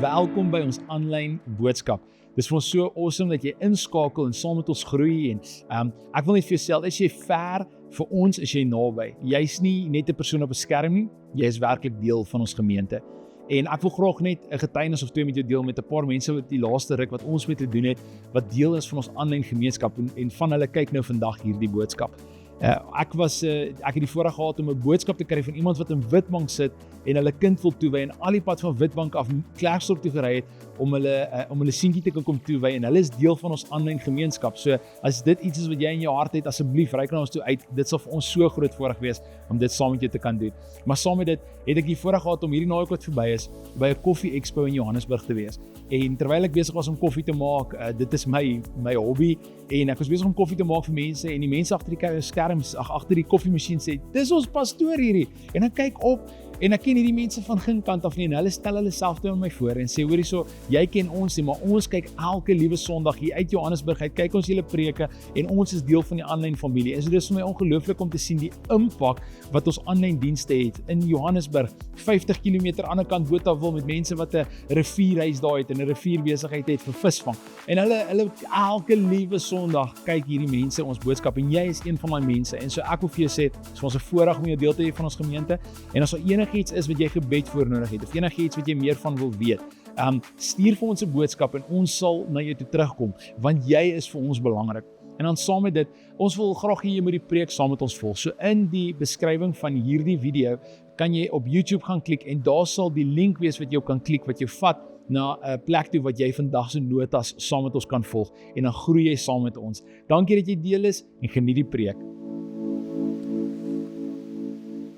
welkom by ons aanlyn boodskap. Dis vir ons so awesome dat jy inskakel en saam met ons groei en ek wil net vir jou sê, as jy ver vir ons, is jy naby. Jy's nie net 'n persoon op 'n skerm nie, jy is werklik deel van ons gemeente. En ek wil graag net 'n getuienis of twee met jou deel met 'n paar mense wat die laaste ruk wat ons met te doen het, wat deel is van ons aanlyn gemeenskap en van hulle kyk nou vandag hierdie boodskap. Ek het die voorreg gehad om 'n boodskap te kry van iemand wat in Witbank sit en hulle kind wil toewy en al die pad van Witbank af Klerksdorp toe gery het om hulle seentjie te kan kom toewy en hulle is deel van ons aanlyn gemeenskap. So as dit iets is wat jy in jou hart het, asseblief reik na ons toe uit. Dit sal vir ons so groot voorreg wees om dit saam met jou te kan doen. Maar saam met dit het ek die voorreg gehad om hierdie naweek wat verby is by 'n koffie expo in Johannesburg te wees. En terwyl ek besig was om koffie te maak, dit is my hobby en ek was besig om koffie te maak vir mense en die mense agter die skerms, agter die koffiemasjien sê, dis ons pastoor hierdie. En ek kyk op en ek ken hierdie mense van geen kant af nie en hulle stel hulle self toe aan my voor en sê, hoorie so, jy ken ons nie, maar ons kyk elke liewe Sondag hier uit Johannesburg uit, kyk ons julle preke en ons is deel van die aanlyn familie. En so dis vir my ongelooflik om te sien die impak wat ons aanlyn dienste het in Johannesburg, 50 km aan die kant Botawil met mense wat 'n rivierhuis daar het en 'n rivierbesigheid het vir visvang. En hulle elke liewe Sondag kyk hierdie mense ons boodskap en jy is een van daai mense. En so ek wil vir jou sê, dit is vir ons 'n voorreg om jou deel te hê van ons gemeente. En as daar enigiets is wat jy gebed voor nodig het of enigiets wat jy meer van wil weet, stuur vir ons 'n boodskap en ons sal na jou toe terugkom, want jy is vir ons belangrik. En dan saam met dit, ons wil graag hê jy moet die preek saam met ons volg. So in die beskrywing van hierdie video kan jy op YouTube gaan klik en daar sal die link wees wat jy kan klik wat jou vat na 'n plek toe wat jy vandag se notas saam met ons kan volg en dan groei jy saam met ons. Dankie dat jy deel is en geniet die preek.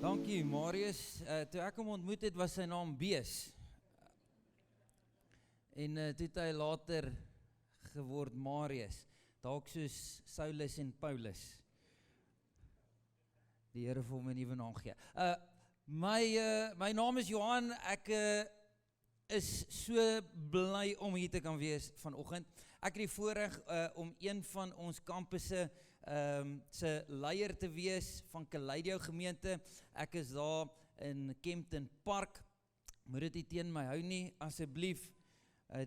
Dankie Marius, toe ek hom ontmoet het was sy naam Bees en toe het hy later geword Marius, dalk soos Saulus en Paulus. Die Here vir hom 'n nuwe naam gee. My naam is Johan, ek is so bly om hier te kan wees vanoggend. Ek het die voorreg om een van ons kampusse se leier te wees van Kaleido gemeente. Ek is daar in Kempton Park. Moet dit nie teen my hou nie, asseblief.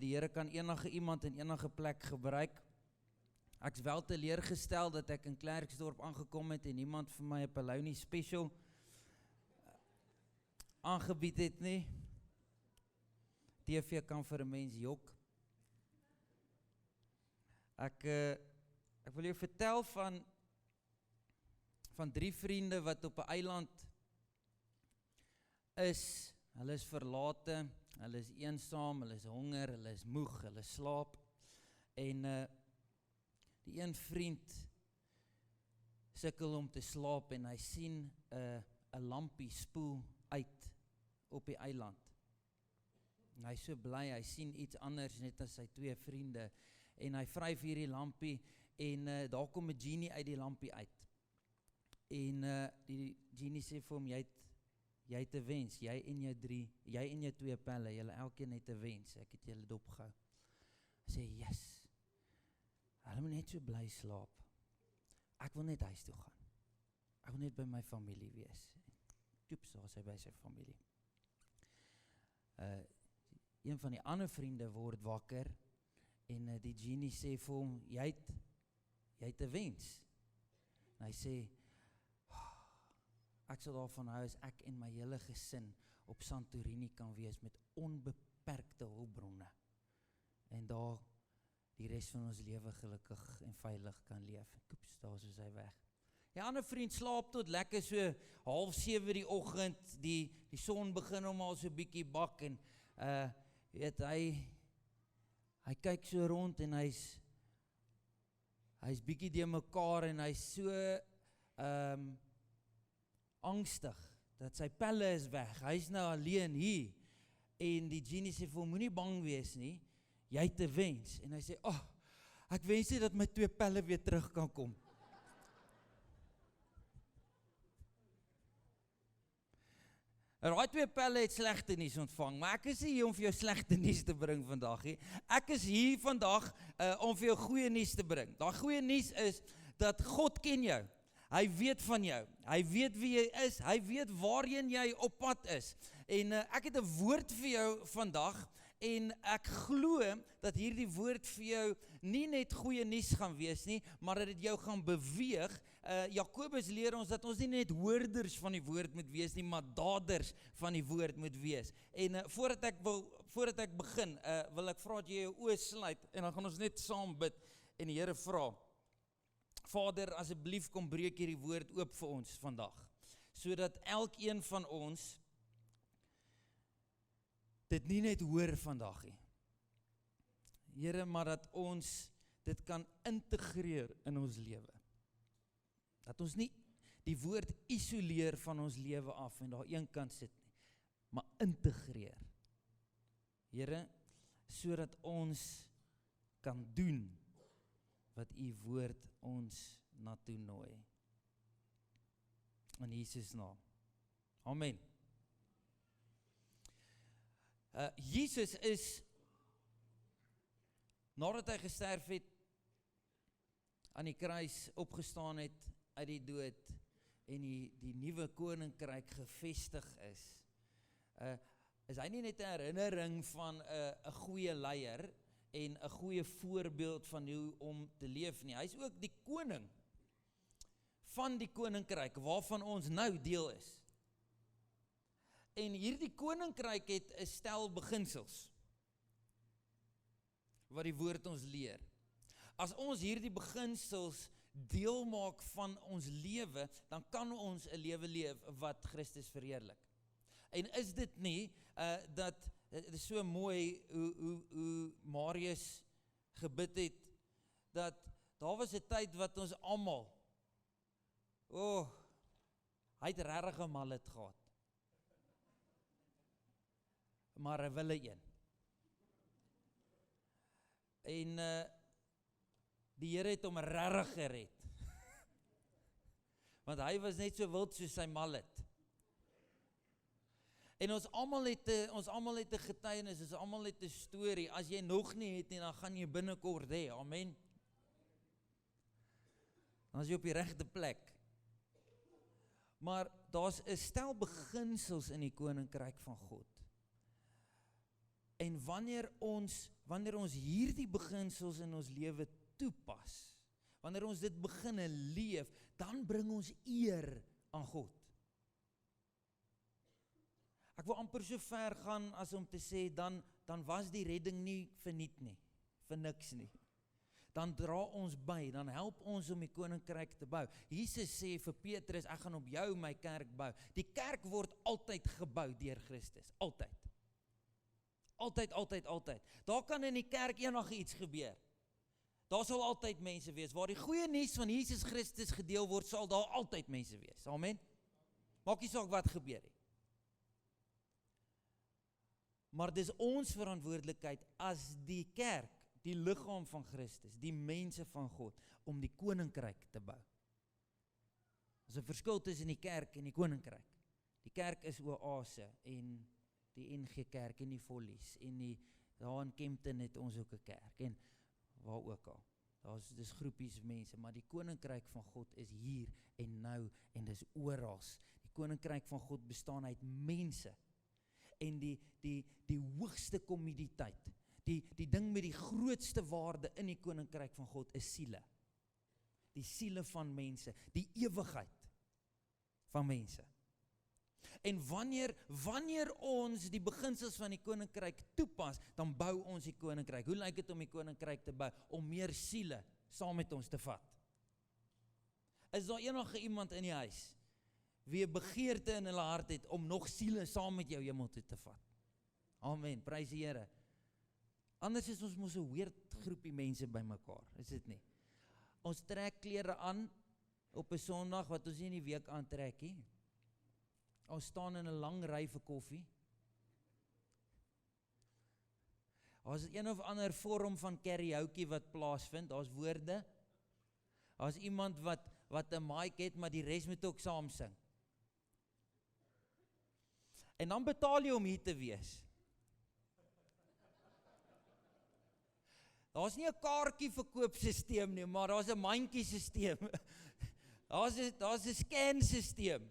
Die Here kan enige iemand in enige plek gebruik. Ek's wel teleurgestel dat ek in Klerksdorp aangekom het en niemand vir my 'n Polony special aangebied het nie. TV kan vir 'n mens jok. Ek wil jou vertel van 3 vriende wat op 'n eiland is. Hulle is verlate, hulle is eensaam, hulle is honger, hulle is moeg, hulle slaap. En die een vriend sukkel om te slaap en hy sien 'n lampie spoel uit op die eiland. En hy is so bly, hy sien iets anders net as sy 2 vriende. En hy vryf hierdie lampie en daar kom 'n genie uit die lampie uit. En die genie sê vir hom, jy het 'n wens, jy en jou 2 pelle, julle elkeen het 'n wens, ek het julle dopgehou. Hy sê, yes, hulle moet net so bly slaap. Ek wil net huis toe gaan. Ek wil net by my familie wees. Toeps, daar is hy by sy familie. Een van die ander vriende word wakker en die genie sê vir hom, jy het 'n wens. En hy sê, ek sal daarvan hou as ek en my hele gesin op Santorini kan wees met onbeperkte hulpbronne. En daar die res van ons lewe gelukkig en veilig kan leef. Koeps, daar is hy weg. Die ander vriend slaap tot lekker so 6:30 die oggend, die son begin hom al so bietjie bak en weet hy kyk so rond en hy's bietjie de mekaar en hy's so angstig dat sy pelle is weg. Hy's nou alleen hier en die genie sê vir hom, moenie bang wees nie, jy het 'n wens. En hy sê, ek wens nie dat my 2 pelle weer terug kan kom. Daai 2 pelle het slegte nuus ontvang, maar ek is nie hier om vir jou slegte nuus te bring vandag nie. Ek is hier vandag om vir jou goeie nuus te bring. Daai goeie nuus is dat God ken jou. Hy weet van jou. Hy weet wie jy is. Hy weet waarheen jy op pad is. En ek het 'n woord vir jou vandag En ek glo dat hierdie woord vir jou nie net goeie nuus gaan wees nie, maar dat dit jou gaan beweeg. Jakobus leer ons dat ons nie net hoorders van die woord moet wees nie, maar daders van die woord moet wees. En voordat ek begin, wil ek vra dat jy jou oë sluit, en dan gaan ons net saam bid, en die Here vra, Vader, asseblief kom breek hierdie woord oop vir ons vandag, sodat elkeen van ons dit nie net hoor vandag nie. Here, maar dat ons dit kan integreer in ons lewe. Dat ons nie die woord isoleer van ons lewe af en daar een kant sit nie, maar integreer. Here, sodat ons kan doen wat u woord ons na toe nooi. In Jesus naam. Amen. Jesus is, nadat hy gesterf het, aan die kruis opgestaan het uit die dood, en die nuwe koninkryk gevestig is hy nie net 'n herinnering van 'n goeie leier, en 'n goeie voorbeeld van hoe om te leef nie. Hy is ook die koning van die koninkryk, waarvan ons nou deel is. En hierdie koninkryk het 'n stel beginsels, wat die woord ons leer. As ons hierdie beginsels deel maak van ons lewe, dan kan ons 'n lewe leef wat Christus verheerlik. En is dit nie, dat, dit is so mooi hoe Marius gebid het, dat daar was 'n tyd wat ons almal, hy het regtig 'n mallet gehad, maar 'n wille een. En die Here het hom regtig gered, want hy was net so wild soos sy mallet. En ons almal het 'n getuienis, ons almal het 'n storie. As jy nog nie het nie, dan gaan jy binnekort hê. Amen. Dan is jy op die regte plek. Maar daar's 'n stel beginsels in die koninkryk van God. En wanneer ons hierdie beginsels in ons lewe toepas, wanneer ons dit begin leef, dan bring ons eer aan God. Ek wil amper so ver gaan as om te sê, dan was die redding nie verniet nie, vir niks nie. Dan dra ons by, dan help ons om die koninkryk te bou. Jesus sê vir Petrus, ek gaan op jou my kerk bou. Die kerk word altyd gebou deur Christus, altyd. Altyd. Daar kan in die kerk enige iets gebeur. Daar sal altyd mense wees. Waar die goeie nuus van Jesus Christus gedeel word, sal daar altyd mense wees. Amen. Maak nie saak wat gebeur nie. Maar dis ons verantwoordelikheid as die kerk, die liggaam van Christus, die mense van God, om die koninkryk te bou. Daar's 'n verskil tussen die kerk en die koninkryk. Die kerk is oase, en die NG Kerk en die Follies, en daar in Kempton het ons ook 'n kerk, en waar ook al. Dis groepies mense, maar die koninkryk van God is hier en nou, en dis oral. Die koninkryk van God bestaan uit mense. En die hoogste kommoditeit, die ding met die grootste waarde in die koninkryk van God is siele. Die siele van mense, die ewigheid van mense. En wanneer ons die beginsels van die koninkryk toepas, dan bou ons die koninkryk. Hoe lyk dit om die koninkryk te bou? Om meer siele saam met ons te vat. Is daar enige iemand in die huis wie 'n begeerte in hulle hart het om nog siele saam met jou hemel toe te vat? Amen, prys die Here. Anders is ons mos 'n weird groepie mense bymekaar, is dit nie? Ons trek klere aan op 'n Sondag wat ons nie in die week aantrek nie. Ons staan in 'n lang ry vir koffie. Daar's een of ander vorm van karaoke wat plaasvind, daar's woorde. Daar's iemand wat 'n mic het, maar die res moet ook saam sing. En dan betaal jy om hier te wees. Daar's nie 'n kaartjie verkoopsisteem nie, maar daar's 'n mandjie sisteem. Daar's 'n scan sisteem.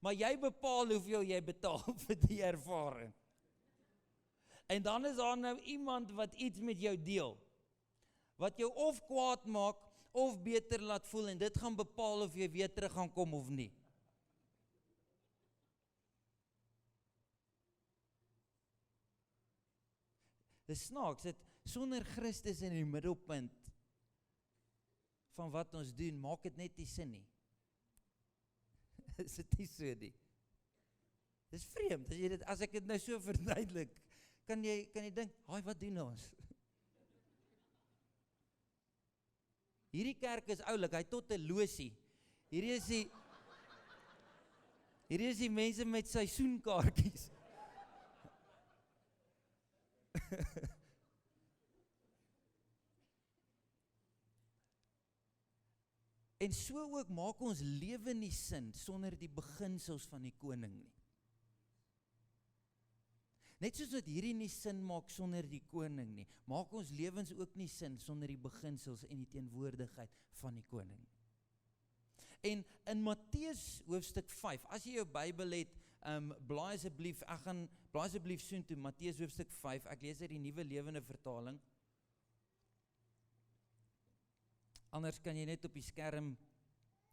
Maar jy bepaal hoeveel jy betaal vir die ervaring. En dan is daar nou iemand wat iets met jou deel, wat jou of kwaad maak, of beter laat voel, en dit gaan bepaal of jy weer terug gaan kom of nie. Dis snaaks, dat sonder Christus in die middelpunt van wat ons doen, maak dit net nie sin nie. Is dit nie so nie? Dis vreemd, as ek dit nou so verduidelik, kan jy dink, haai, wat doen ons? Hierdie kerk is oulik, hy tot 'n losie. Hierdie is die mense met seisoenkaartjies. En so ook maak ons lewe nie sin sonder die beginsels van die koning nie. Net soos wat hierdie nie sin maak sonder die koning nie, maak ons lewens ook nie sin sonder die beginsels en die teenwoordigheid van die koning. En in Matteus hoofstuk 5, as jy jou Bybel het, blaai asseblief soontoe, Matteus hoofstuk 5, ek lees uit die Nuwe Lewende Vertaling. Anders kan jy net op die skerm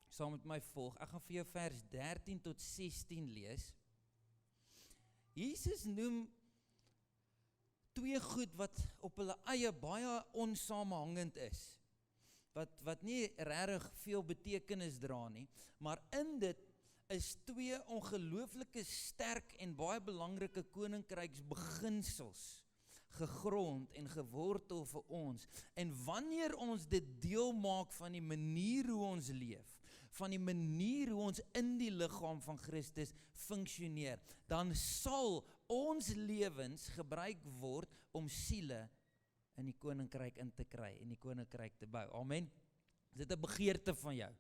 saam met my volg. Ek gaan vir jou vers 13 tot 16 lees. Jesus noem twee goed wat op hulle eie baie onsamehangend is, wat nie regtig veel betekenis dra nie, maar in dit is twee ongelooflike sterk en baie belangrike koninkryksbeginsels gegrond en gewortel vir ons. En wanneer ons dit deel maak van die manier hoe ons leef, van die manier hoe ons in die liggaam van Christus funksioneer, dan sal ons lewens gebruik word om siele in die koninkryk in te kry, en die koninkryk te bou. Amen. Is dit 'n begeerte van jou?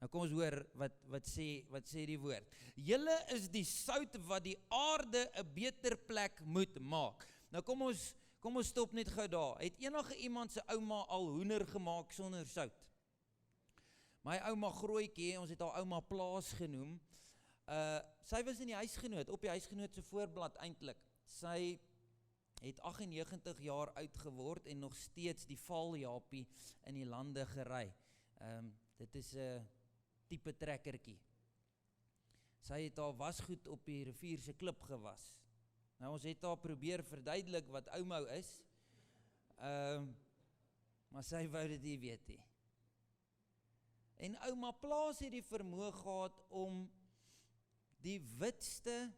Nou kom ons hoor wat sê die woord. Julle is die sout wat die aarde 'n beter plek moet maak. Nou kom ons stop net gou daar. Het enige iemand se ouma al hoender gemaak sonder sout? My ouma Grootjie, ons het haar ouma Plaas genoem, sy was in die huisgenoot, op die huisgenoot se voorblad eintlik. Sy het 98 jaar oud geword en nog steeds die vaaljapie in die lande gery. Dit is 'n tipe trekkertjie. Sy het haar wasgoed op die rivier se klip gewas. Nou ons het haar probeer verduidelik wat oumou is, maar sy wou dit nie weet nie. En ouma Plaas het die vermoë gehad om die witste,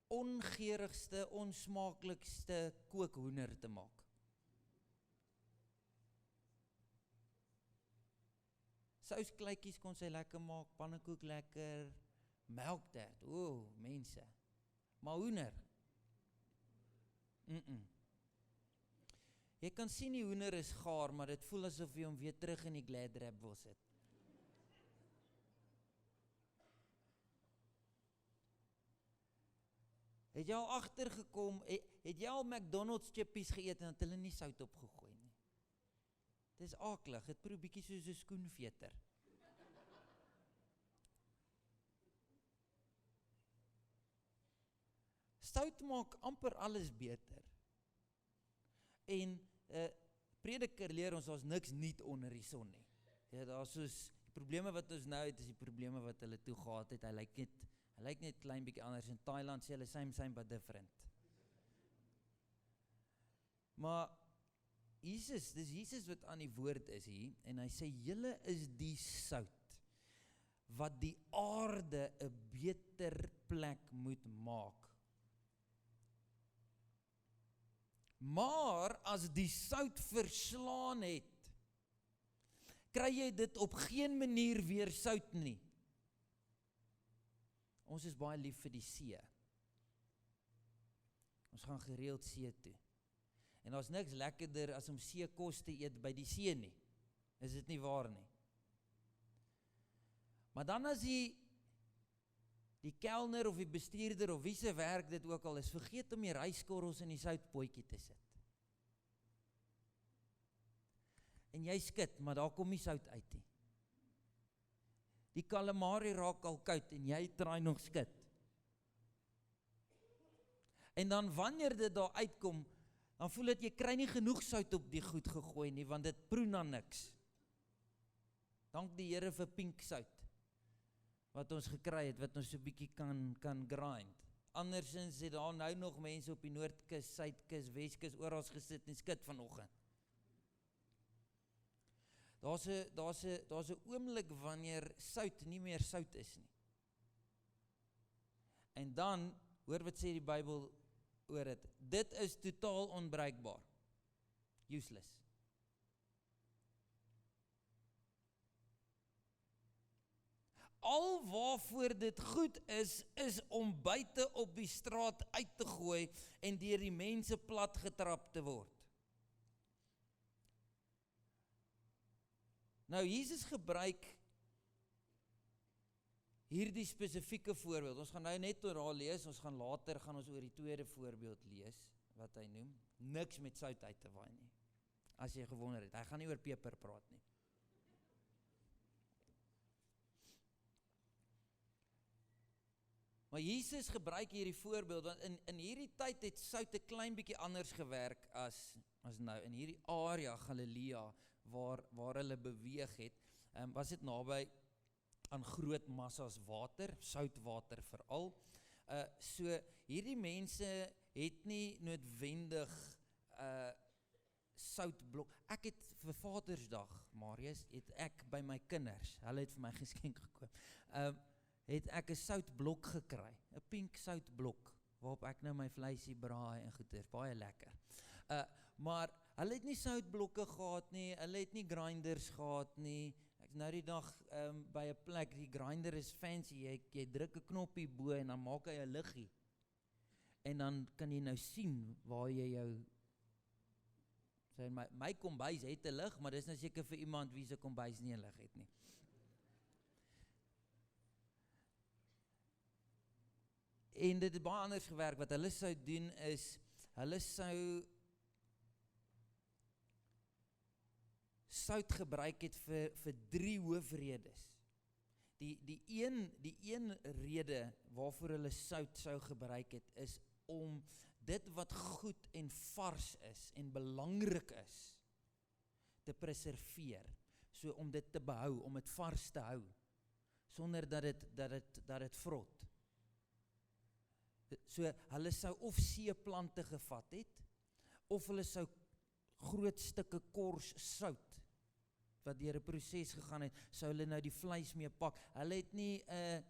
ongeurigste, onsmaaklikste kookhoender te maak. Souskluitjies kon sy lekker maak, pannekoek lekker, melktert, mense. Maar hoender? Jy kan sien die hoender is gaar, maar dit voel asof jy hom weer terug in die gladrap wil sit. Het jy al agtergekom, het jy al McDonald's chippies geëet en het hulle nie sout opgegooi nie? Dit is akelig, het proe bietjie soos 'n skoenveter. Sout maak amper alles beter. En Prediker leer ons, daar's niks nuut onder die son nie. Ja, daar's soos, die probleme wat ons nou het, is die probleme wat hulle toe gehad het. Hy lyk net klein bietjie anders. In Thailand sê hulle same but different. Maar dis Jesus wat aan die woord is hier, en hy sê, julle is die sout, wat die aarde 'n beter plek moet maak. Maar as die sout verslaan het, kry jy dit op geen manier weer sout nie. Ons is baie lief vir die see. Ons gaan gereeld see toe. En daar's niks lekkerder as om seekos te eet by die see nie. Is dit nie waar nie? Maar dan as die kelner of die bestuurder of wie se werk dit ook al is, vergeet om die ryskorrels in die soutpotjie te sit. En jy skit, maar daar kom nie sout uit nie. Die calamari raak al koud en jy draai nog skit. En dan wanneer dit daar uitkom, dan voel dit jy kry nie genoeg sout op die goed gegooi nie, want dit proe na niks. Dank die Here vir pink sout, wat ons gekry het, wat ons so 'n bietjie kan grind. Andersins het daar nou nog mense op die Noordkus, Suidkus, Weskus, oral gesit en skit vanoggend. Daar's 'n oomblik wanneer sout nie meer sout is nie. En dan, hoor wat sê die Bybel oor dit. Dit is totaal onbruikbaar. Useless. Al waarvoor dit goed is om buite op die straat uit te gooi en deur die mense plat getrap te word. Nou, Jesus gebruik hierdie spesifieke voorbeeld. Ons gaan nou net oor haar lees, ons gaan later oor die tweede voorbeeld lees, wat hy noem. Niks met sout uit te waai nie. As jy gewonder het, hy gaan nie oor peper praat nie. Maar Jesus gebruik hierdie voorbeeld, want in hierdie tyd het sout 'n klein bietjie anders gewerk as nou. In hierdie area, Galilea, waar hulle beweeg het, was dit naby aan groot massas water, soutwater veral. So hierdie mense het nie noodwendig soutblok. Ek het vir Vadersdag, Marius, het ek by my kinders, hulle het vir my geskenk gekoop, het ek 'n soutblok gekry, 'n pink soutblok, waarop ek nou my vleisie braai en goeie, baie lekker. Maar hulle het nie soutblokke gehad nie, hulle het nie grinders gehad nie. Ek nou die dag by 'n plek, die grinder is fancy, jy druk 'n knoppie bo en dan maak hy 'n liggie. En dan kan jy nou sien waar jy jou, my kombuis het 'n lig, maar dis nou seker vir iemand wie se kombuis nie 'n lig het nie. En dit het baie anders gewerk. Wat hulle sou doen is, hulle sou sout gebruik het vir 3 hoofredes. Die een rede waarvoor hulle sout sou gebruik het, is om dit wat goed en vars is en belangrik is, te preserveer. So om dit te behou, om dit vars te hou, sonder dat dit vrot. So hulle sou of seeplante gevat het, of hulle sou groot stukke kors sout, wat deur 'n proses gegaan het, sou hulle nou die vleis mee pak. Hulle het nie 'n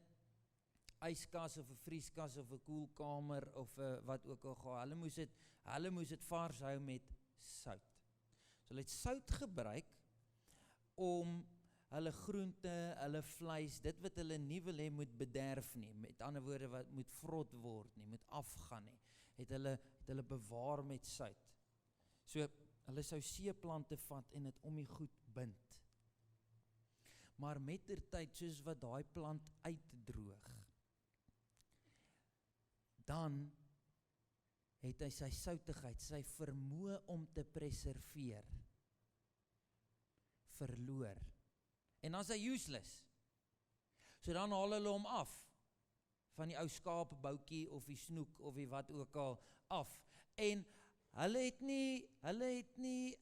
yskas of 'n vrieskas of 'n koelkamer of wat ook al gehad. Hulle moes dit vars hou met sout. So hulle het sout gebruik om hulle groente, hulle vleis, dit wat hulle nie wil hê moet bederf nie, met ander woorde wat moet vrot word nie, moet afgaan nie, het hulle bewaar met sout. So hulle sou seeplante vat en dit om die goed bind. Maar mettertyd, soos wat daai plant uitdroog, dan het hy sy soutigheid, sy vermoë om te preserveer, verloor. En dan is hy useless. So dan haal hulle hom af, van die ou skaapboutjie of die snoek of die wat ook al af. En hulle het nie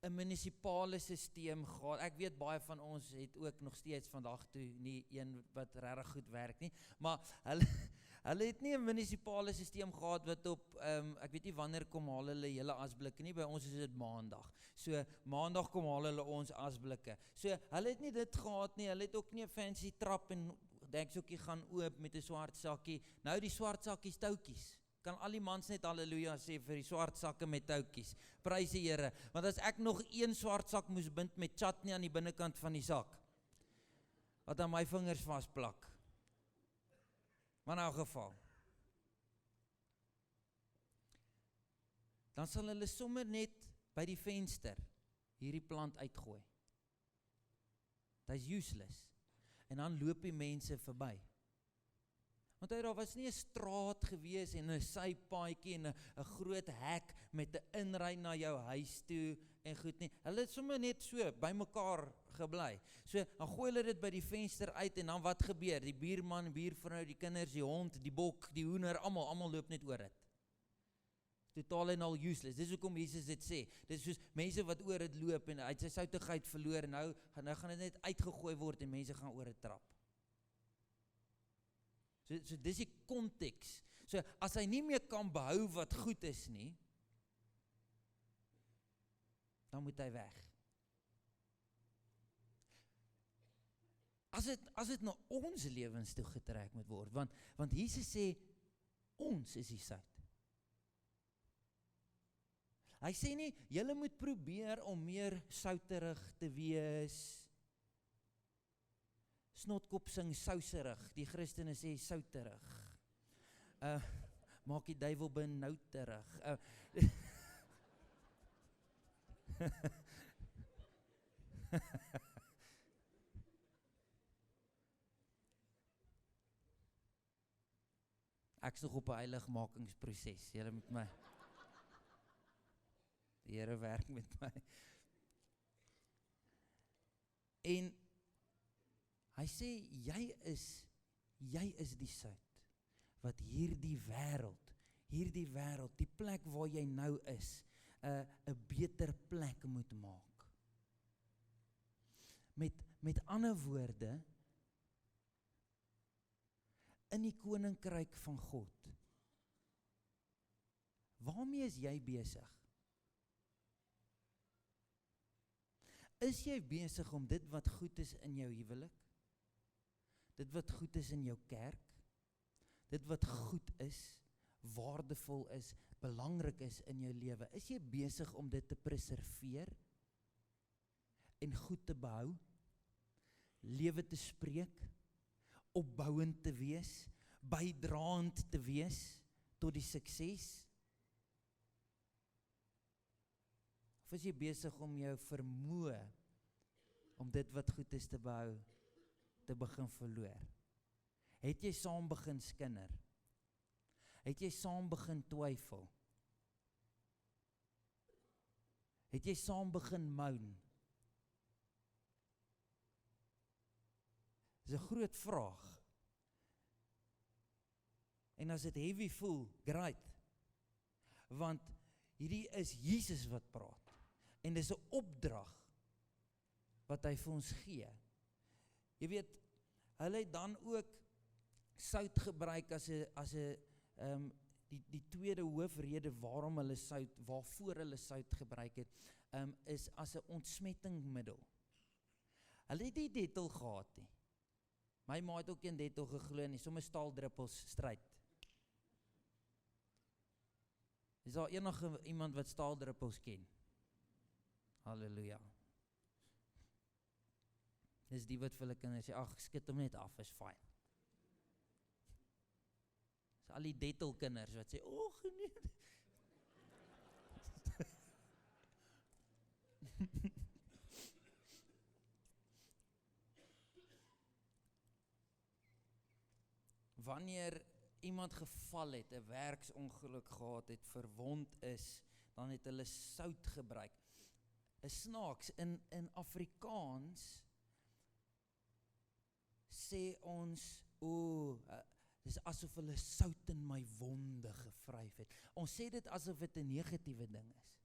'n munisipale stelsel gehad. Ek weet baie van ons het ook nog steeds vandag toe nie een wat regtig goed werk nie, maar hulle het nie 'n munisipale stelsel gehad wat op, ek weet nie wanneer kom haal hulle hele asblikke nie, by ons is dit maandag. So maandag kom haal hulle ons asblikke. So hulle het nie dit gehad nie, hulle het ook nie 'n fancy trap en deksokkie gaan oop met 'n swart sakkie. Nou die swart sakkies toutjies. Kan al die mans net halleluja sê vir die swart sakke met toutjies. Prys die Here. Want as ek nog een swart sak moes bind met chutney aan die binnekant van die sak, wat aan my vingers vasplak. Maar in elk geval, dan sal hulle sommer net by die venster hierdie plant uitgooi. Dit is useless. En dan loop die mense verby. Want daar was nie 'n straat gewees en 'n sypaadjie en 'n groot hek met 'n inry na jou huis toe en goed nie. Hulle het sommer net so bymekaar gebly. So, dan gooi hulle dit by die venster uit en dan wat gebeur? Die buurman, buurvrou, die kinders, die hond, die bok, die hoender, almal loop net oor dit. Totaal en al useless. Dis hoekom Jesus dit sê. Dis soos mense wat oor dit loop en hy het sy soutigheid verloor en nou gaan dit net uitgegooi word en mense gaan oor dit trap. So dis die konteks. So as hy nie meer kan behou wat goed is nie, dan moet hy weg. As dit na ons lewens toe getrek moet word, want Jesus sê, ons is die sout. Hy sê nie, julle moet probeer om meer souterig te wees. Snotkop sing souserig, die Christene sê souterig. Maak die duiwel benouterig. Ek is nog op 'n heiligmakingsproses. Julle met my. Die Here werk met my. En hy sê, jy is die sout, wat hierdie wêreld, die plek waar jy nou is, 'n beter plek moet maak. Met ander woorde, in die koninkryk van God, waarmee is jy besig? Is jy besig om dit wat goed is in jou huwelik, dit wat goed is in jou kerk, dit wat goed is, waardevol is, belangrik is in jou lewe, is jy besig om dit te preserveer en goed te behou, lewe te spreek, opbouend te wees, bydraend te wees tot die sukses? Of is jy besig om jou vermoë om dit wat goed is te behou, te begin verloor? Het jy saam begin skinder? Het jy saam begin twyfel? Het jy saam begin moan? Dis 'n groot vraag. En as dit heavy voel, great. Want hierdie is Jesus wat praat. En dis 'n opdrag wat hy vir ons gee. Jy weet, hulle het dan ook sout gebruik as 'n die tweede hoofrede waarvoor hulle sout gebruik het, is as 'n ontsmettingmiddel. Hulle het nie dettel gehad nie. My ma het ook geen dettel geglo nie, sommer staaldruppels stryd. Is daar enige iemand wat staaldruppels ken? Halleluja. Dis die wat vir hulle kinders sê, ag, skit hom net af, is fyn. Dis al die dettel kinders wat sê, nee. Wanneer iemand geval het, 'n werksongeluk gehad het, verwond is, dan het hulle sout gebruik. Snaaks, in Afrikaans sê ons, dis asof hulle sout in my wonde gevryf het. Ons sê dit asof dit 'n negatiewe ding is.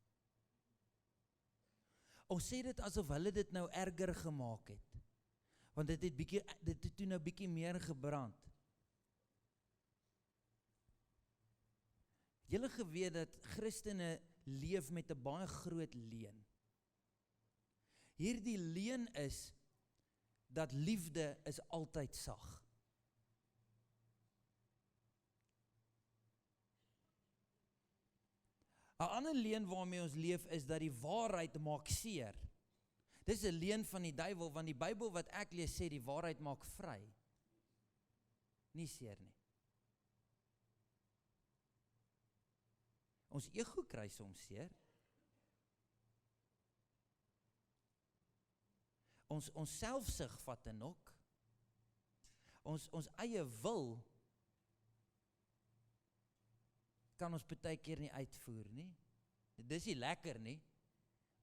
Ons sê dit asof hulle dit nou erger gemaak het. Want dit het toe nou bietjie meer gebrand. Julle geweet dat Christene leef met 'n baie groot leuen. Hierdie leuen is dat liefde is altyd sag. Een ander leuen waarmee ons leef is dat die waarheid maak seer. Dis 'n leuen van die duiwel, want die Bybel wat ek lees sê die waarheid maak vry. Nie seer nie. Ons ego kry soms seer. Ons selfsug vat 'n nok. Ons eie wil kan ons baie keer nie uitvoer nie. Dis nie lekker nie,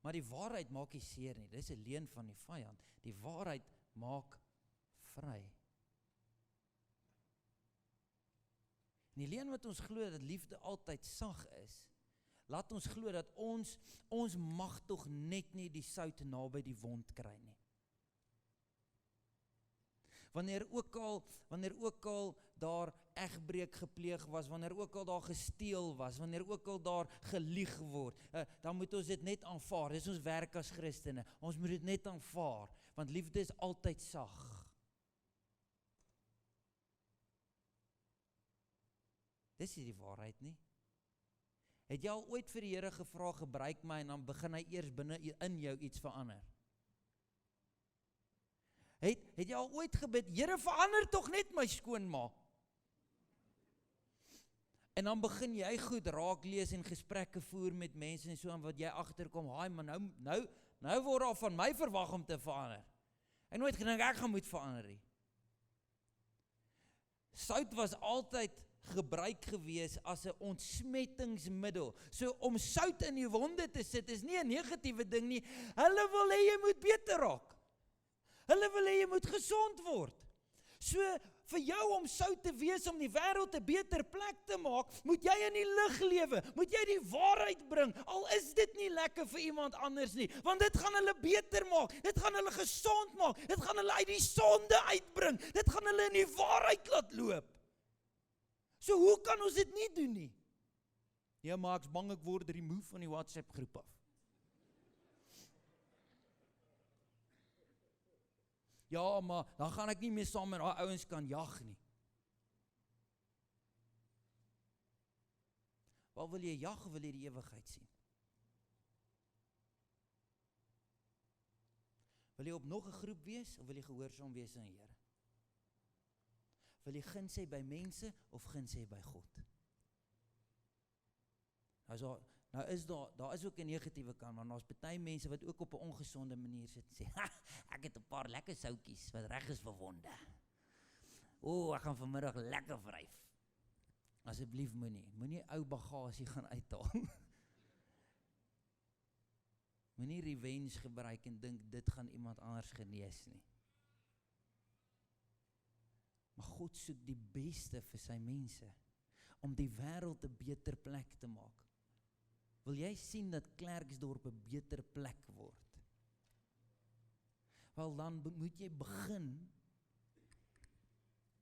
maar die waarheid maak nie seer nie. Dis 'n leuen van die vyand. Die waarheid maak vry. En die leuen wat ons glo dat liefde altyd sag is, laat ons glo dat ons mag tog net nie die sout naby die wond kry nie. Wanneer ook al daar egbreek gepleeg was, wanneer ook al daar gesteel was, wanneer ook al daar gelieg word, dan moet ons dit net aanvaar. Dis ons werk as Christene. Ons moet dit net aanvaar, want liefde is altyd sag. Dis nie die waarheid nie. Het jy al ooit vir die Here gevra, gebruik my, en dan begin hy eers binne in jou iets verander? Het jy al ooit gebid, Here verander tog net my skoonma? En dan begin jy goed raak lees en gesprekke voer met mense en so, en wat jy agterkom, haai, maar nou word daar van my verwag om te verander. En nooit gedink ek gaan moet verander nie. Sout was altyd gebruik gewees as 'n ontsmettingsmiddel. So om sout in die wonde te sit is nie 'n negatiewe ding nie. Hulle wil hê jy moet beter raak. Hulle wil hê jy moet gesond word. So vir jou om sout te wees, om die wêreld 'n beter plek te maak, moet jy in die lig lewe, moet jy die waarheid bring, al is dit nie lekker vir iemand anders nie, want dit gaan hulle beter maak, dit gaan hulle gesond maak, dit gaan hulle uit die sonde uitbring, dit gaan hulle in die waarheid laat loop. So hoe kan ons dit nie doen nie? Ja, maar ek's bang ek word remove van die WhatsApp groep af. Ja, maar dan gaan ek nie meer saam met daai ouens kan jag nie. Waar wil jy jag, of wil jy die ewigheid sien? Wil jy op nog 'n groep wees, of wil jy gehoorsaam wees aan die Here? Wil jy guns hê by mense, of guns hê by God? Nou is daar is ook 'n negatiewe kant, want daar's baie mense wat ook op 'n ongesonde manier sit en sê, ek het 'n paar lekker soutjies wat reg is vir wonde. Ek gaan vanmiddag lekker vryf. Asseblief moenie ou bagasie gaan uithaal. Moenie revenge gebruik en dink dit gaan iemand anders genees nie. Maar God soek die beste vir sy mense, om die wêreld 'n beter plek te maak. Wil jy sien dat Klerksdorp 'n beter plek word? Wel, dan moet jy begin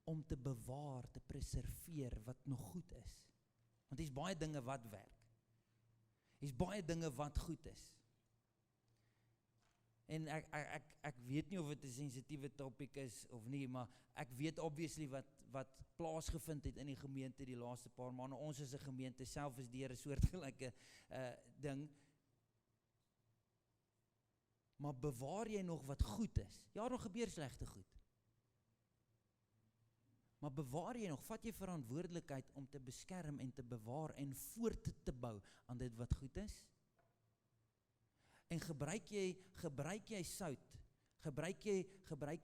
om te bewaar, te preserveer wat nog goed is. Want daar's baie dinge wat werk. Daar's baie dinge wat goed is. En ek weet nie of dit 'n sensitiewe topik is of nie, maar ek weet obviously wat plaasgevind het in die gemeente die laaste paar maande. Ons as 'n gemeente self is deur 'n soortgelyke ding. Maar bewaar jy nog wat goed is? Ja, nog gebeur slegte goed. Maar bewaar jy nog, vat jy verantwoordelikheid om te beskerm en te bewaar en voort te bou aan dit wat goed is? En gebruik jy sout, gebruik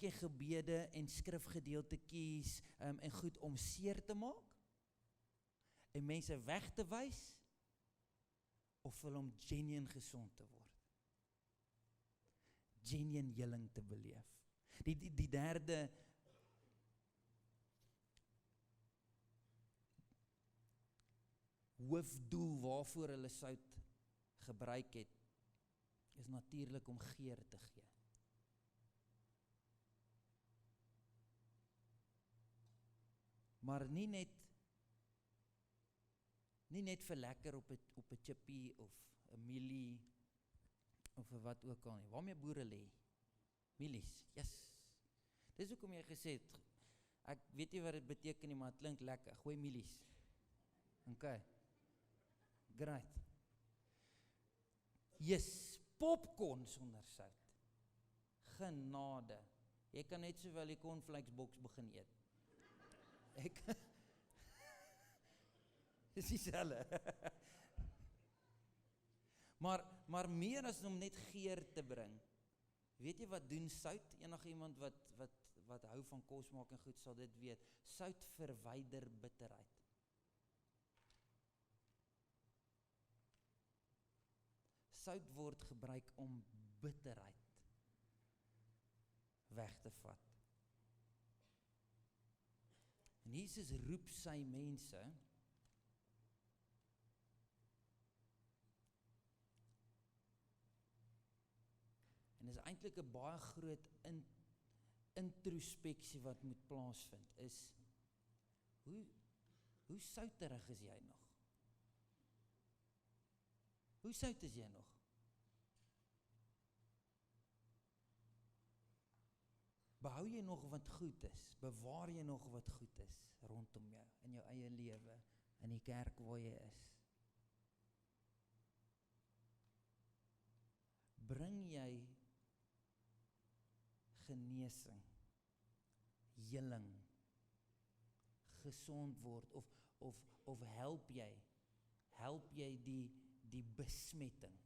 jy gebede en skrifgedeeltetjies en goed om seer te maak? En mense weg te wys? Of wil om genuine gesond te word? Genuine heling te beleef. Die derde hoofdoel waarvoor hulle sout gebruik het, is natuurlik om geur te gee. Maar nie net vir lekker op 'n chippie of 'n mielie of vir wat ook al nie. Waarmee boere lê? Mielies, yes. Dis hoekom jy gesê het, ek weet nie wat dit beteken nie, maar dit klink lekker. Gooi mielies. Okay. Great. Yes, popcorn sonder sout. Genade. Jy kan net sowel die cornflakes boks begin eet. Dis dieselfde. Maar meer as om net geur te bring. Weet jy wat doen sout? Enige iemand wat hou van kos maak en goed sal dit weet. Sout verwyder bitterheid. Sout word gebruik om bitterheid weg te vat. En Jesus roep sy mense en is eintlik 'n baie groot introspeksie wat moet plaasvind, is hoe souterig is jy nog? Hoe sout is jy nog? Behou jy nog wat goed is? Bewaar jy nog wat goed is rondom jou, in jou eie lewe, in die kerk waar jy is? Bring jy genesing, heling, gesond word, of help jy die besmetting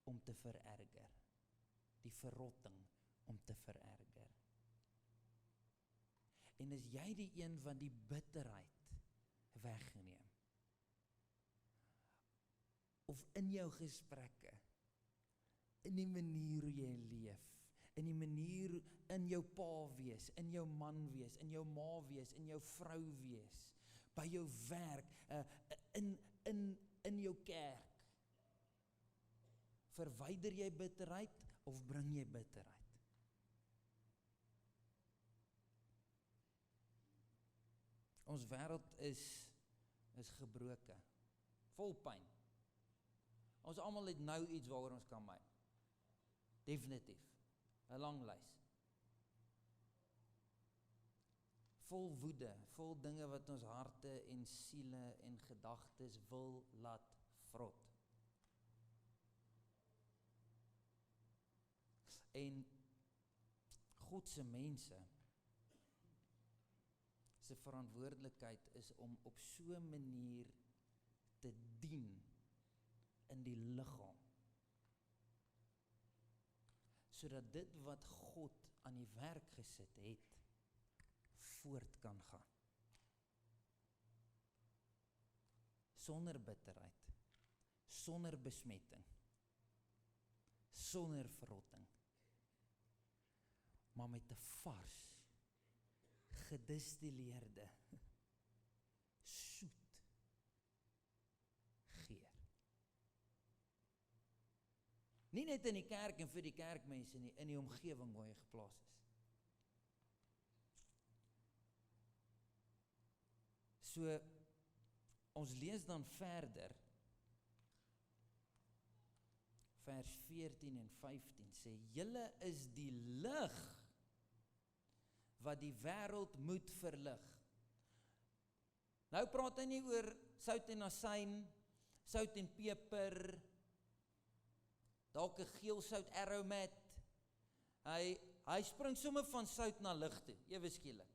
om te vererger, die verrotting om te vererger. En is jy die een wat die bitterheid wegneem? Of in jou gesprekke, in die manier hoe jy leef, in die manier in jou pa wees, in jou man wees, in jou ma wees, in jou vrou wees, by jou werk, in jou kerk. Verwyder jy bitterheid of bring jy bitterheid? Ons wêreld is gebroke, vol pyn. Ons almal het nou iets waaroor ons kan myn. Definitief, 'n lang lys. Vol woede, vol dinge wat ons harte en siele en gedagtes wil laat vrot. En God se mense se verantwoordelikheid is om op so 'n manier te dien in die liggaam, sodat dit wat God aan die werk gesit het, voort kan gaan. Sonder bitterheid, sonder besmetting, sonder verrotting, maar met 'n vars, gedistilleerde, soet geur. Nie net in die kerk en vir die kerkmense nie, in die omgewing waar jy geplaas is. So, ons lees dan verder, vers 14 en 15 sê, julle is die lig wat die wêreld moet verlig. Nou praat hy nie oor sout en asyn, sout en peper, dalk 'n geel sout aromat. Hy spring sommer van sout na lig toe, ewe skielik.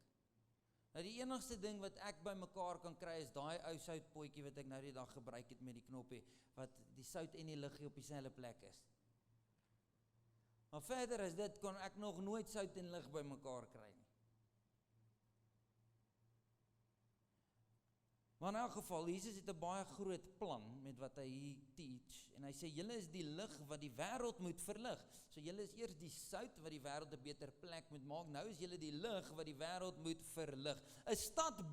Nou die enigste ding wat ek by mekaar kan kry is daai ou soutpotjie wat ek nou die dag gebruik het met die knoppie, wat die sout en die liggie op dieselfde plek is. Maar verder as dit kon ek nog nooit sout en lig by mekaar kry nie. Maar in elk geval, Jesus het 'n baie groot plan met wat hy hier teach, en hy sê, julle is die lig wat die wêreld moet verlig. So julle is eers die sout wat die wêreld 'n beter plek moet maak, nou is julle die lig wat die wêreld moet verlig. 'n stad wat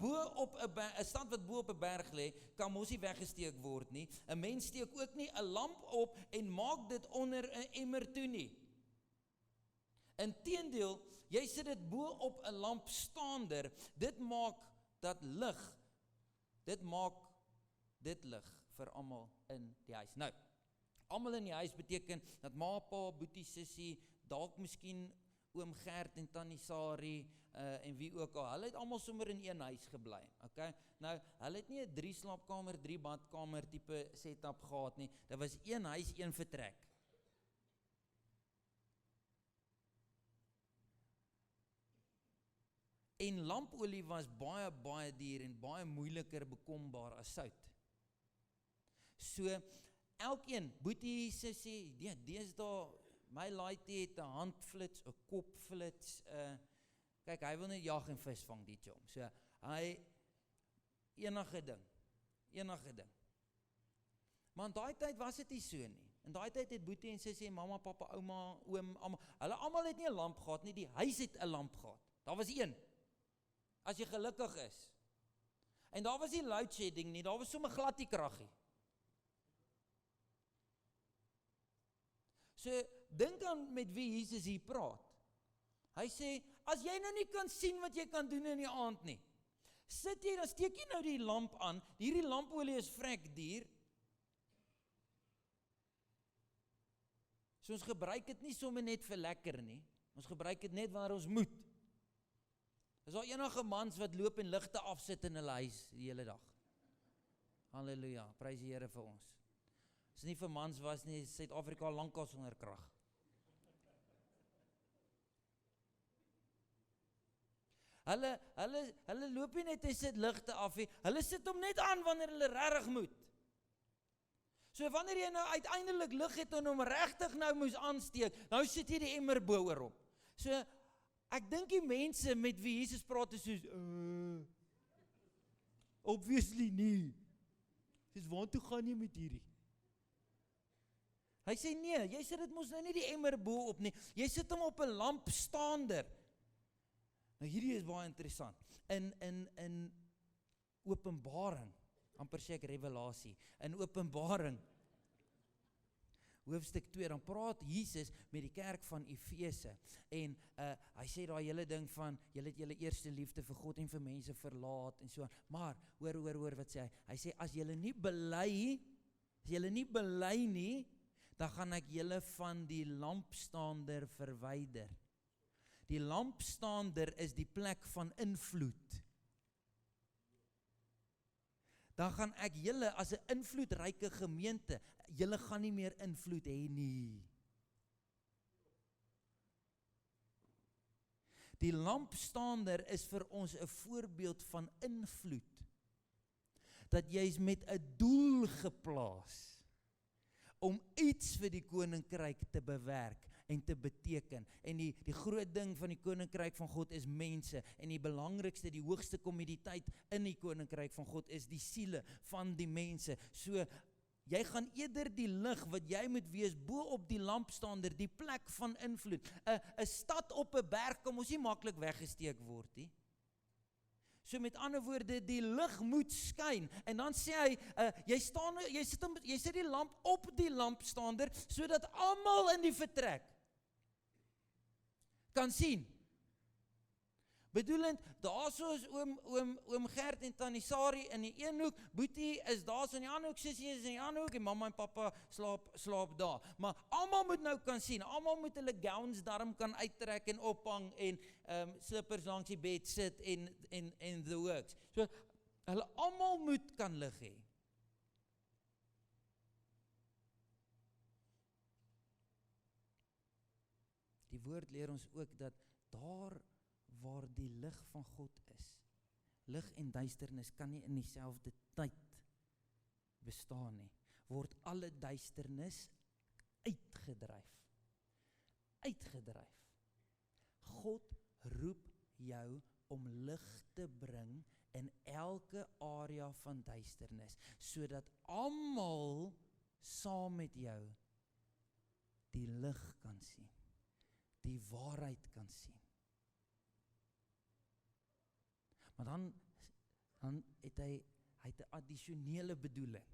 bo op 'n berg lê, kan mos nie weggesteek word nie. 'n Mens steek ook nie 'n lamp op en maak dit onder 'n emmer toe nie. Inteendeel, jy sit dit bo op 'n lamp staander, dit maak dit lig vir almal in die huis. Nou, almal in die huis beteken dat ma, pa, boetie, sussie, dalk miskien oom Gert en tannie Sari en wie ook al. Hulle het almal sommer in een huis gebly. Okay? Nou, hulle het nie 'n 3 slaapkamer, 3 badkamer tipe setup gehad nie. Dit was een huis, een vertrek. En lampolie was baie duur en baie moeiliker bekombaar as sout. So, elkeen, boetie, sussie, deesdae, my laaitie het 'n handflits, 'n kopflits, kyk, hy wil net jag en vis vang, die chom. So, hy, enige ding. Maar in daai tyd was dit nie so nie. In daai tyd het boetie en sussie, mamma, pappa, ouma, oom, almal, hulle almal het nie 'n lamp gehad nie, die huis het 'n lamp gehad. Daar was een. As jy gelukkig is. En daar was nie load shedding nie, daar was sommer glad nie krag nie. So, dink aan met wie Jesus hier praat. Hy sê, as jy nou nie kan sien wat jy kan doen in die aand nie, sit jy, dan steek jy nou die lamp aan, hierdie lampolie is vrek duur, so ons gebruik dit nie sommer net vir lekker nie, ons gebruik dit net wanneer ons moet. Is daar enige mans wat loop en ligte afsit in hulle huis die hele dag? Halleluja, prys die Here vir ons. As nie vir mans was nie, Suid-Afrika lankal sonder krag. Hulle loop nie net en sit ligte af nie, hulle sit hom net aan wanneer hulle regtig moet. So wanneer jy nou uiteindelik lig het en hom regtig nou moes aansteek, nou sit jy die emmer bo oor op. So ek dink die mense met wie Jesus praat is soos, obviously nie. Dis waartoe gaan jy met hierdie? Hy sê nee, jy sit dit mos nou nie die emmer bo op nie, jy sit hom op 'n lampstander. Nou hierdie is baie interessant. In Openbaring, amper sê ek Revelasie, in Openbaring, hoofstuk 2, dan praat Jesus met die kerk van Efese, en hy sê daai hele ding van, julle het julle eerste liefde vir God en vir mense verlaat, en so aan, maar, hoor wat sê hy, hy sê, as julle nie bely nie, dan gaan ek julle van die lampstander verwyder. Die lampstander is die plek van invloed. Dan gaan ek julle as 'n invloedryke gemeente, julle gaan nie meer invloed hê nie. Die lampstander is vir ons 'n voorbeeld van invloed. Dat jy is met 'n doel geplaas om iets vir die koninkryk te bewerk en te beteken. En die groot ding van die koninkryk van God is mense, en die belangrikste, die hoogste kommoditeit in die koninkryk van God is die siele van die mense. So, jy gaan eerder die lig wat jy moet wees bo op die lampstander, die plek van invloed. 'n stad op 'n berg kan mos nie maklik weggesteek word nie. So met ander woorde, die lig moet skyn, en dan sê hy, jy sit die lamp op die lampstander, sodat almal in die vertrek kan sien. Bedoelend, daar soos oom Gert en tannie Sari in die een hoek, Boetie is daar so in die ander hoek, Sissie is in die ander hoek, en mamma en pappa slaap daar. Maar almal moet nou kan sien, almal moet hulle gowns daarom kan uittrek en ophang, en slippers langs die bed sit, en the works. So, hulle almal moet kan lig hê. Die woord leer ons ook dat daar waar die lig van God is, lig en duisternis kan nie in dieselfde tyd bestaan nie, word alle duisternis uitgedryf. God roep jou om lig te bring in elke area van duisternis, sodat almal saam met jou die lig kan sien, die waarheid kan sien. Maar dan het hy 'n addisionele bedoeling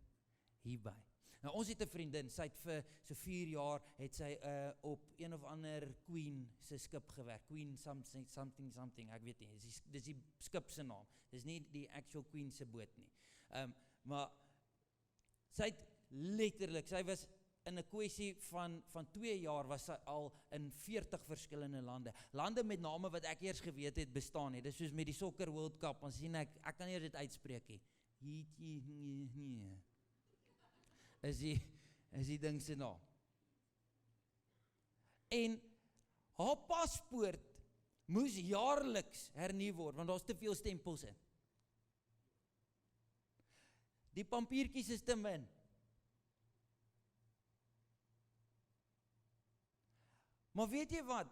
hierby. Nou ons het 'n vriendin, sy het vir so 4 jaar het sy op een of ander Queen se skip gewerk. Queen something, ek weet nie. Dis die skip se naam. Dis nie die actual Queen se boot nie. Maar sy het letterlik, sy was in 'n kwessie van 2 jaar was sy al in 40 verskillende lande. Lande met name wat ek eers geweet het bestaan het. Dis soos met die Soccer World Cup, ons sien ek kan nie dit uitspreek nie. Is die ding se naam. En haar paspoort moes jaarliks hernu word, want daar's te veel stempels in. Die pampiertjies is te min. Maar weet jy wat?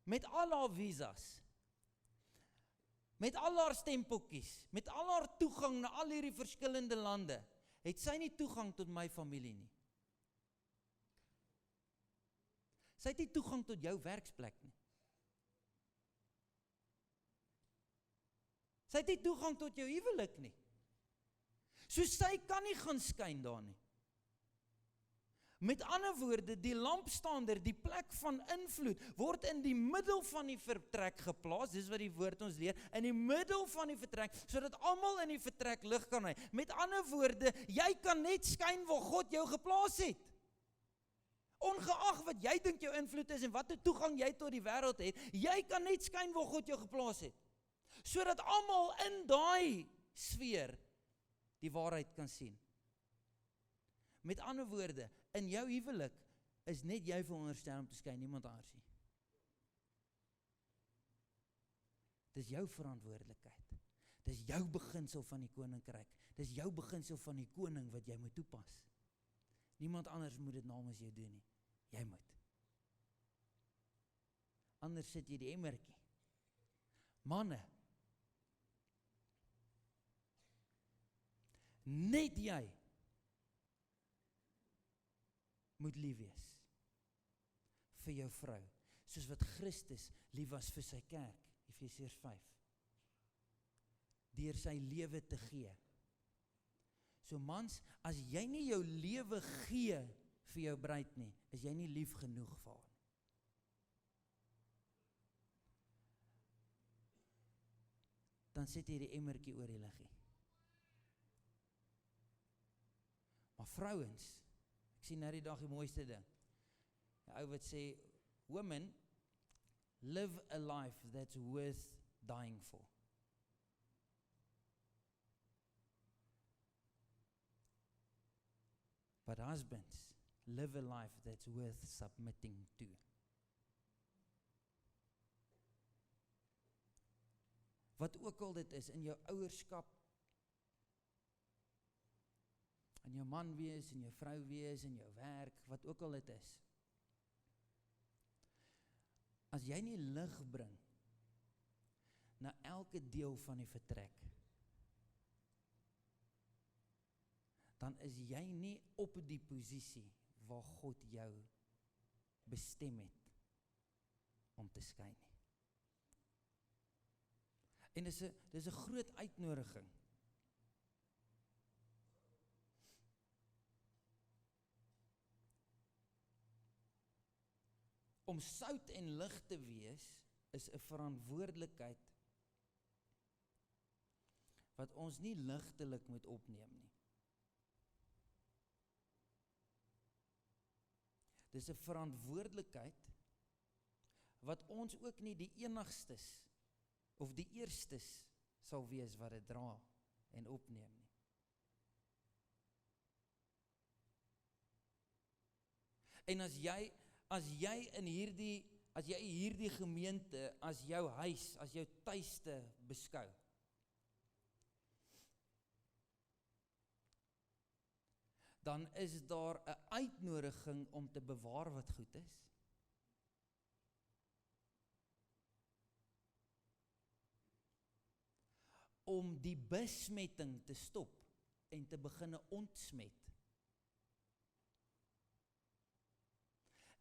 Met al haar visas, met al haar stempeltjies, met al haar toegang na al hierdie verskillende lande, het sy nie toegang tot my familie nie. Sy het nie toegang tot jou werksplek nie. Sy het nie toegang tot jou huwelik nie. So sy kan nie gaan skyn daar nie. Met ander woorde, die lampstaander, die plek van invloed, word in die middel van die vertrek geplaas, dis wat die woord ons leer, in die middel van die vertrek, sodat almal in die vertrek lig kan hê. Met ander woorde, jy kan net skyn waar God jou geplaas het. Ongeag wat jy dink jou invloed is en wat 'n toegang jy tot die wêreld het, jy kan net skyn waar God jou geplaas het. Sodat almal in daai sfeer die waarheid kan sien. Met ander woorde, in jou huwelik is net jy veronderstel om te skyn, niemand anders nie. Dis jou verantwoordelikheid. Dis jou beginsel van die koninkryk. Dis jou beginsel van die koning wat jy moet toepas. Niemand anders moet dit namens jou doen nie. Jy moet. Anders sit jy die emmertjie. Manne, net jy moet lief wees vir jou vrou, soos wat Christus lief was vir sy kerk, Efesiërs 5, deur sy lewe te gee. So mans, as jy nie jou lewe gee vir jou bruid nie, is jy nie lief genoeg vir haar. Dan sit jy die emmertjie oor die liggie. Maar vrouens, ek sien nou die dag die mooiste ding. Die ou wat sê, women live a life that's worth dying for. But husbands live a life that's worth submitting to. Wat ook al dit is, in jou ouerskap, in jou man wees, in jou vrou wees, in jou werk, wat ook al dit is. As jy nie lig bring na elke deel van die vertrek, dan is jy nie op die posisie waar God jou bestem het om te skyn nie. En dis 'n groot uitnodiging. Om sout en lig te wees is 'n verantwoordelikheid wat ons nie ligtelik moet opneem nie. Dis 'n verantwoordelikheid wat ons ook nie die enigstes of die eerstes sal wees wat dit dra en opneem nie. En as jy hierdie gemeente as jou huis, as jou tuiste beskou, dan is daar 'n uitnodiging om te bewaar wat goed is. Om die besmetting te stop en te begine ontsmet.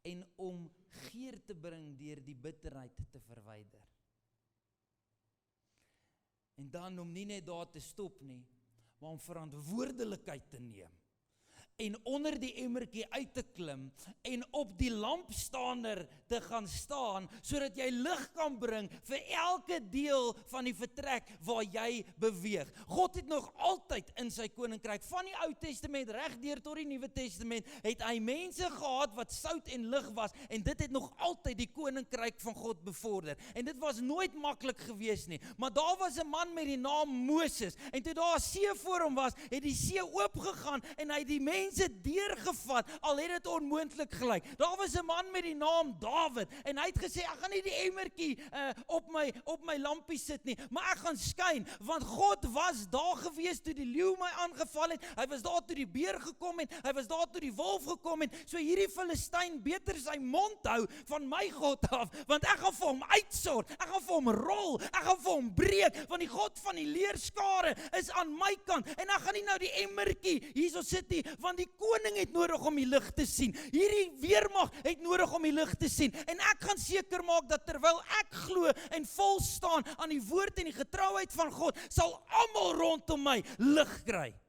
En om geur te bring deur die bitterheid te verwyder. En dan om nie net daar te stop nie, maar om verantwoordelikheid te neem. En onder die emmertjie uit te klim en op die lampstaander te gaan staan, sodat jy lig kan bring vir elke deel van die vertrek waar jy beweeg. God het nog altyd in sy koninkryk, van die Ou Testament reg deur tot die Nuwe Testament, het hy mense gehad wat sout en lig was, en dit het nog altyd die koninkryk van God bevorder. En dit was nooit maklik geweest nie, maar daar was 'n man met die naam Moses, en toe daar 'n see voor hom was, het die see oopgegaan en hy het die mense mense deurgevat, al het dit onmoontlik gelyk. Daar was 'n man met die naam Dawid, en hy het gesê, ek gaan nie die emmertjie op my lampie sit nie, maar ek gaan skyn, want God was daar gewees toe die leeu my aangeval het, hy was daar toe die beer gekom het, hy was daar toe die wolf gekom het, so hierdie Filistyn beter sy mond hou van my God af, want ek gaan vir hom uitsort, ek gaan vir hom rol, ek gaan vir hom breek, want die God van die leerskare is aan my kant, en ek gaan nie nou die emmertjie hierso sit nie, want die koning het nodig om die lig te sien, hierdie weermag het nodig om die lig te sien, en ek gaan seker maak dat terwyl ek glo en vol staan aan die woord en die getrouheid van God, sal almal rondom my lig kry.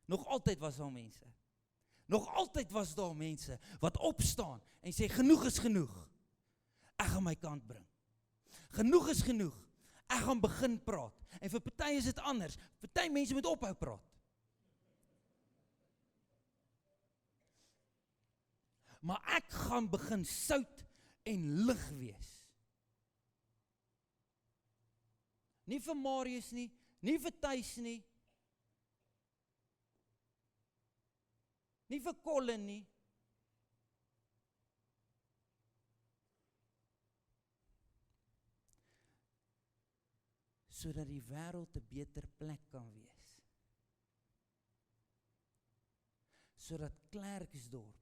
Nog altyd was daar mense. Nog altyd was daar mense wat opstaan en sê, genoeg is genoeg. Ek gaan my kant bring. Genoeg is genoeg. Ek gaan begin praat. En vir party is dit anders. Party mense moet ophou praat. Maar ek gaan begin sout en lig wees. Nie vir Marius nie, nie vir Thys nie, nie vir Colin nie. Sodat die wêreld 'n beter plek kan wees. Sodat Klerksdorp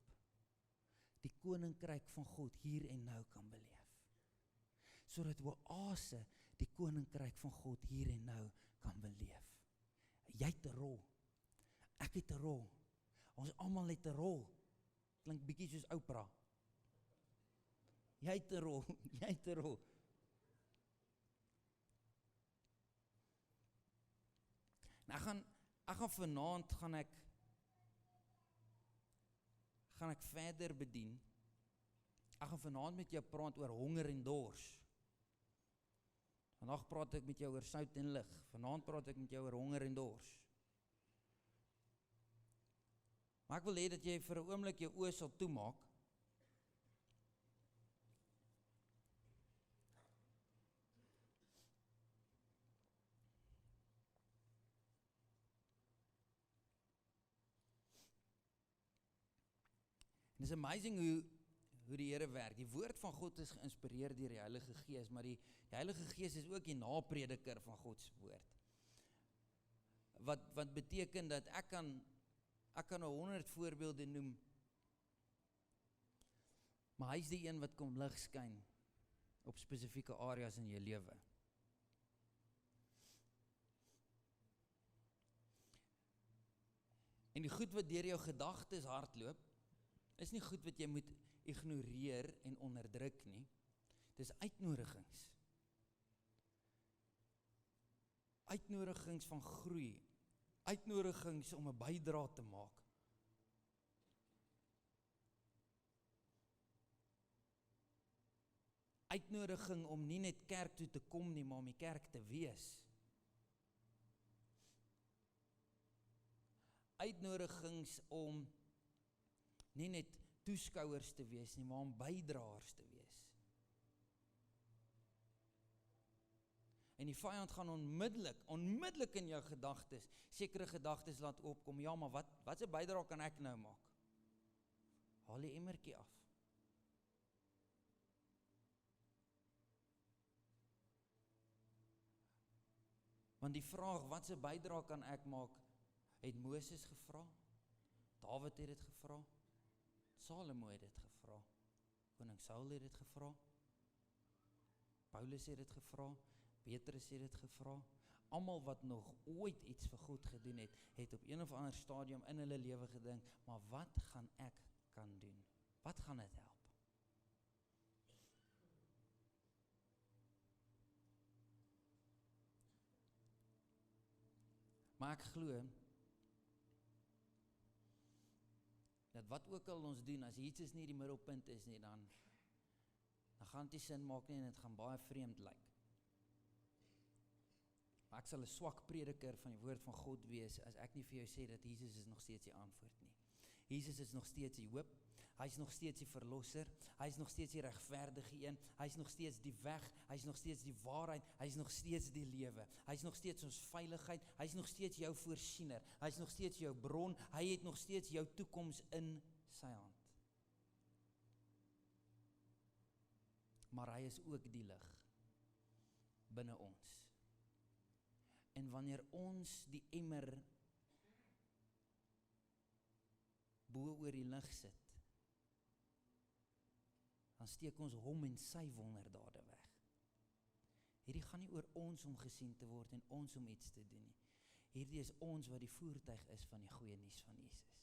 die koninkryk van God hier en nou kan beleef. Sodat Oase die koninkryk van God hier en nou kan beleef. Jy het 'n rol. Ek het 'n rol. Ons almal het 'n rol. Klink bietjie soos Oprah. Jy het 'n rol. Jy het 'n rol. Nou ek gaan vanaand gaan ek verder bedien. Ek gaan vanaand met jou praat oor honger en dors. Vandag praat ek met jou oor sout en lig. Vanaand praat ek met jou oor honger en dors. Maar ek wil hê dat jy vir 'n oomblik jou oë sal toemaak. En it's amazing hoe die Here werk. Die woord van God is geïnspireer deur die Heilige Gees, maar die Heilige Gees is ook die naprediker van God se woord. Wat beteken dat ek kan 100 voorbeelde noem, maar hy is die een wat kom lig skyn op spesifieke areas in jou lewe. En die goed wat deur jou gedagtes hardloop, is nie goed wat jy moet ignoreer en onderdruk nie. Dis uitnodigings. Uitnodigings van groei. Uitnodigings om 'n bydrae te maak. Uitnodiging om nie net kerk toe te kom nie, maar om die kerk te wees. Uitnodigings om nie net toeskouers te wees nie, maar om bydraers te wees. En die vyand gaan onmiddellik in jou gedagtes, sekere gedagtes laat opkom, ja, maar wat 'n bydrae kan ek nou maak? Haal die emmertjie af. Want die vraag, wat 'n bydrae kan ek maak, het Moses gevra, Dawid het dit gevra, Salomo het dit gevra, koning Saul het dit gevra, Paulus het dit gevra, Petrus het dit gevra. Almal wat nog ooit iets vir God gedoen het op een of ander stadium in hulle lewe gedink, maar wat gaan ek kan doen? Wat gaan dit help? Maar ek glo dat wat ook al ons doen, as Jesus nie die middelpunt is nie, dan gaan dit nie sin maak nie en dit gaan baie vreemd lyk. Maar ek sal 'n swak prediker van die woord van God wees as ek nie vir jou sê dat Jesus is nog steeds die antwoord nie. Jesus is nog steeds die hoop. Hy's nog steeds die verlosser, hy's nog steeds die regverdige een, hy's nog steeds die weg, hy's nog steeds die waarheid, hy's nog steeds die lewe, hy's nog steeds ons veiligheid, hy's nog steeds jou voorsiener, hy's nog steeds jou bron, hy het nog steeds jou toekoms in sy hand. Maar hy is ook die lig binne ons. En wanneer ons die emmer bo oor die lig sit, dan steek ons hom en sy wonderdade weg. Hierdie gaan nie oor ons om gesien te word en ons om iets te doen nie. Hierdie is ons wat die voertuig is van die goeie nuus van Jesus.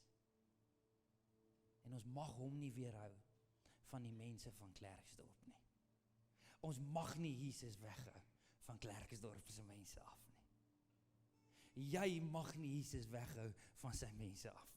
En ons mag hom nie weerhou van die mense van Klerksdorp nie. Ons mag nie Jesus weghou van Klerksdorp se mense af nie. Jy mag nie Jesus weghou van sy mense af